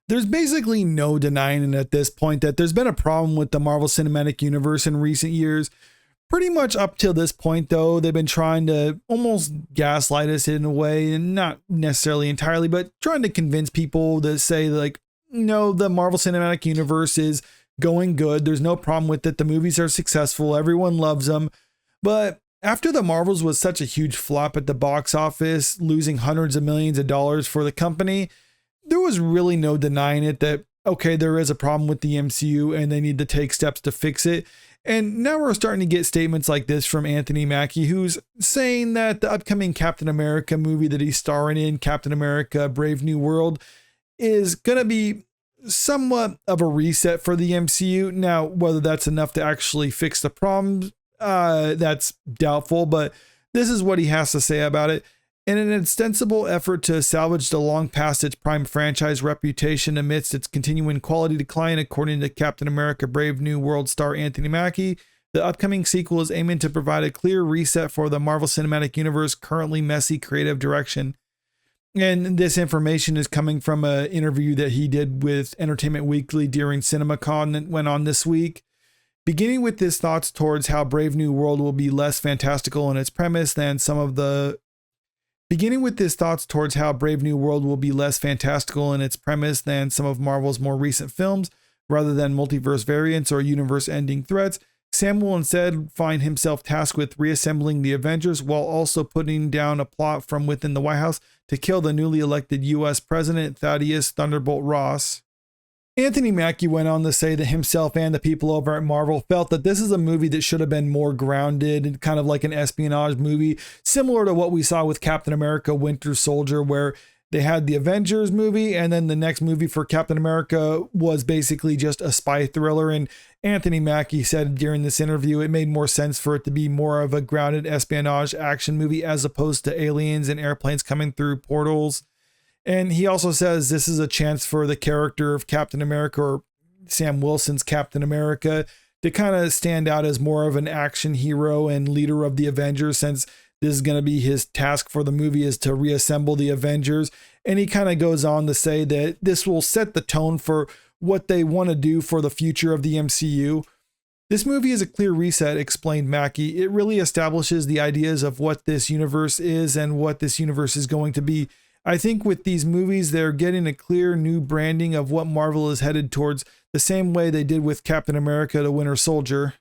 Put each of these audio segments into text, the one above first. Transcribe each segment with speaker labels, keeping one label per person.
Speaker 1: There's basically no denying it at this point that there's been a problem with the Marvel Cinematic Universe in recent years. Pretty much up till this point, though, they've been trying to almost gaslight us in a way, and not necessarily entirely, but trying to convince people to say, like, no, the Marvel Cinematic Universe is going good. There's no problem with it. The movies are successful. Everyone loves them. But after the Marvels was such a huge flop at the box office, losing hundreds of millions of dollars for the company, there was really no denying it that, okay, there is a problem with the MCU and they need to take steps to fix it. And now we're starting to get statements like this from Anthony Mackie, who's saying that the upcoming Captain America movie that he's starring in, Captain America Brave New World, is going to be somewhat of a reset for the MCU. Now, whether that's enough to actually fix the problems, that's doubtful, but this is what he has to say about it. In an ostensible effort to salvage the long past its prime franchise reputation amidst its continuing quality decline, according to Captain America Brave New World star Anthony Mackie, the upcoming sequel is aiming to provide a clear reset for the Marvel Cinematic Universe currently messy creative direction. And this information is coming from an interview that he did with Entertainment Weekly during CinemaCon that went on this week. Beginning with his thoughts towards how Brave New World will be less fantastical in its premise than some of Marvel's more recent films, rather than multiverse variants or universe-ending threats, Sam will instead find himself tasked with reassembling the Avengers while also putting down a plot from within the White House to kill the newly elected U.S. President Thaddeus Thunderbolt Ross. Anthony Mackie went on to say that himself and the people over at Marvel felt that this is a movie that should have been more grounded and kind of like an espionage movie, similar to what we saw with Captain America Winter Soldier, where they had the Avengers movie and then the next movie for Captain America was basically just a spy thriller. And Anthony Mackie said during this interview it made more sense for it to be more of a grounded espionage action movie as opposed to aliens and airplanes coming through portals. And he also says this is a chance for the character of Captain America, or Sam Wilson's Captain America, to kind of stand out as more of an action hero and leader of the Avengers, since this is going to be his task for the movie, is to reassemble the Avengers. And he kind of goes on to say that this will set the tone for what they want to do for the future of the MCU. This movie is a clear reset, explained Mackie. It really establishes the ideas of what this universe is and what this universe is going to be. I think with these movies, they're getting a clear new branding of what Marvel is headed towards, the same way they did with Captain America the Winter Soldier.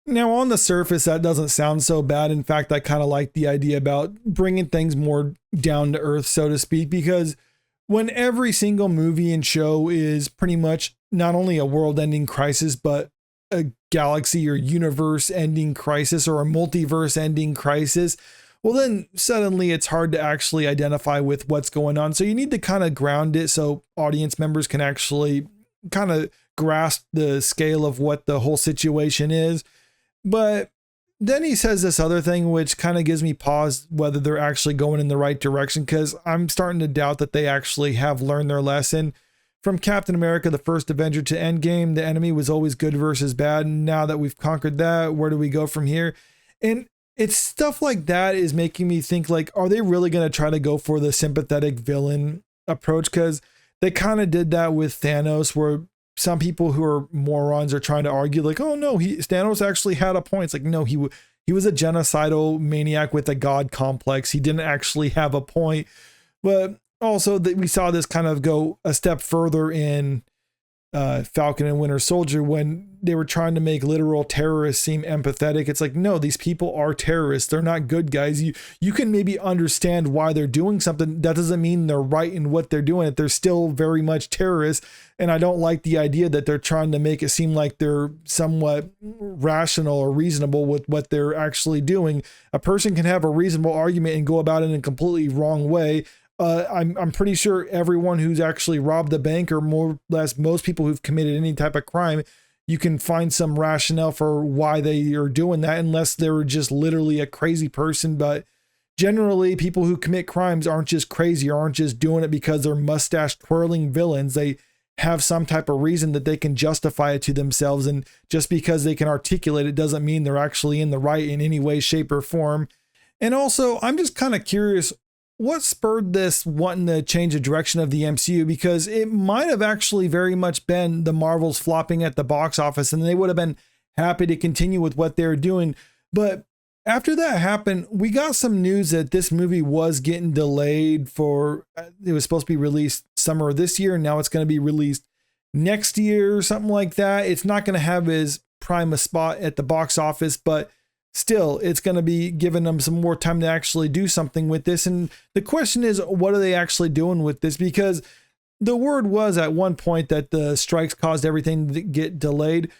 Speaker 1: Now, on the surface, that doesn't sound so bad. In fact, I kind of like the idea about bringing things more down to earth, so to speak, because when every single movie and show is pretty much not only a world-ending crisis, but a galaxy or universe-ending crisis or a multiverse-ending crisis, well, then suddenly it's hard to actually identify with what's going on. So you need to kind of ground it so audience members can actually kind of grasp the scale of what the whole situation is. But then he says this other thing, which kind of gives me pause whether they're actually going in the right direction, because I'm starting to doubt that they actually have learned their lesson. From Captain America, the first Avenger, to Endgame, the enemy was always good versus bad. And now that we've conquered that, where do we go from here? And it's stuff like that is making me think, like, are they really going to try to go for the sympathetic villain approach? Because they kind of did that with Thanos, where some people who are morons are trying to argue, like, oh no, Thanos actually had a point. It's like, no, he was a genocidal maniac with a god complex. He didn't actually have a point. But also that we saw this kind of go a step further in Falcon and Winter Soldier, when they were trying to make literal terrorists seem empathetic. It's like, no, these people are terrorists. They're not good guys. You can maybe understand why they're doing something. That doesn't mean they're right in what they're doing. They're still very much terrorists. And I don't like the idea that they're trying to make it seem like they're somewhat rational or reasonable with what they're actually doing. A person can have a reasonable argument and go about it in a completely wrong way. I'm pretty sure everyone who's actually robbed a bank, or more or less most people who've committed any type of crime, you can find some rationale for why they are doing that, unless they're just literally a crazy person. But generally, people who commit crimes aren't just crazy, or aren't just doing it because they're mustache twirling villains. They have some type of reason that they can justify it to themselves. And just because they can articulate it doesn't mean they're actually in the right in any way, shape, or form. And also, I'm just kind of curious, what spurred this wanting to change the direction of the MCU? Because it might have actually very much been the Marvels flopping at the box office, and they would have been happy to continue with what they're doing. But after that happened, we got some news that this movie was getting delayed for, it was supposed to be released summer of this year, and now it's going to be released next year or something like that. It's not going to have as prime a spot at the box office, but still, it's going to be giving them some more time to actually do something with this. And the question is, what are they actually doing with this? Because the word was at one point that the strikes caused everything to get delayed.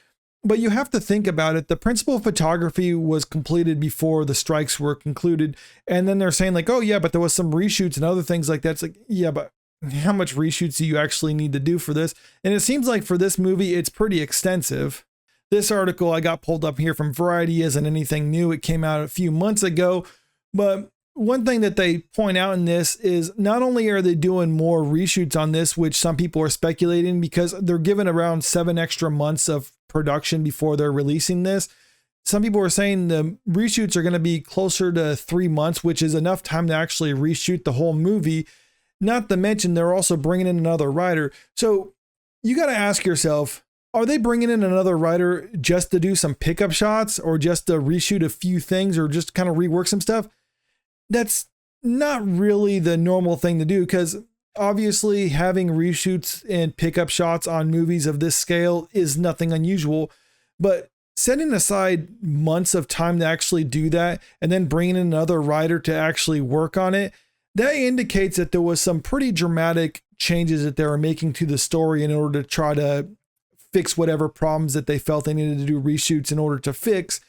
Speaker 1: But you have to think about it. The principal photography was completed before the strikes were concluded. And then they're saying like, oh yeah, but there was some reshoots and other things like that. It's like, yeah, but how much reshoots do you actually need to do for this? And it seems like for this movie, it's pretty extensive. This article I got pulled up here from Variety isn't anything new. It came out a few months ago. But one thing that they point out in this is not only are they doing more reshoots on this, which some people are speculating because they're given around 7 extra months of production before they're releasing this. Some people are saying the reshoots are going to be closer to 3 months, which is enough time to actually reshoot the whole movie. Not to mention they're also bringing in another writer. So you got to ask yourself, are they bringing in another writer just to do some pickup shots or just to reshoot a few things or just kind of rework some stuff? That's not really the normal thing to do, because obviously having reshoots and pickup shots on movies of this scale is nothing unusual. But setting aside months of time to actually do that and then bringing in another writer to actually work on it, that indicates that there was some pretty dramatic changes that they were making to the story in order to try to fix whatever problems that they felt they needed to do reshoots in order to fix.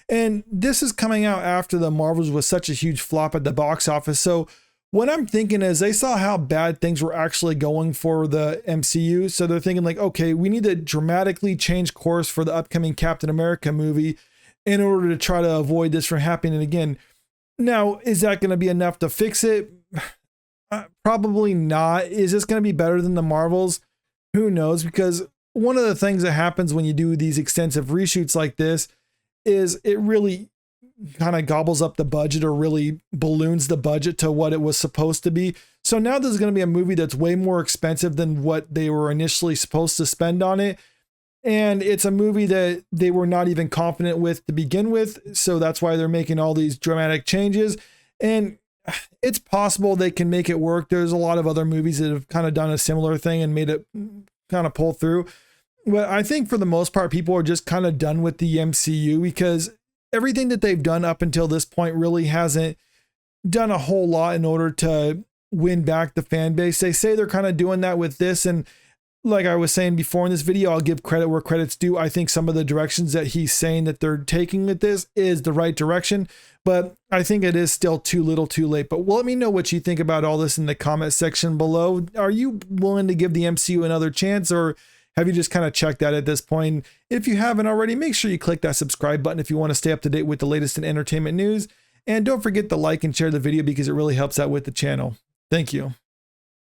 Speaker 1: And this is coming out after the Marvels was such a huge flop at the box office. So what I'm thinking is they saw how bad things were actually going for the MCU. So they're thinking like, okay, we need to dramatically change course for the upcoming Captain America movie in order to try to avoid this from happening again. Now, is that going to be enough to fix it? Probably not. Is this going to be better than the Marvels? Who knows? Because one of the things that happens when you do these extensive reshoots like this is it really kind of gobbles up the budget or really balloons the budget to what it was supposed to be. So now there's going to be a movie that's way more expensive than what they were initially supposed to spend on it. And it's a movie that they were not even confident with to begin with. So that's why they're making all these dramatic changes. And it's possible they can make it work. There's a lot of other movies that have kind of done a similar thing and made it kind of pull through. But I think for the most part, people are just kind of done with the MCU because everything that they've done up until this point really hasn't done a whole lot in order to win back the fan base. They say they're kind of doing that with this. And like I was saying before in this video, I'll give credit where credit's due. I think some of the directions that he's saying that they're taking with this is the right direction, but I think it is still too little too late. But let me know what you think about all this in the comment section below. Are you willing to give the MCU another chance, or have you just kind of checked out at this point? If you haven't already, make sure you click that subscribe button if you want to stay up to date with the latest in entertainment news. And don't forget to like and share the video because it really helps out with the channel. Thank you.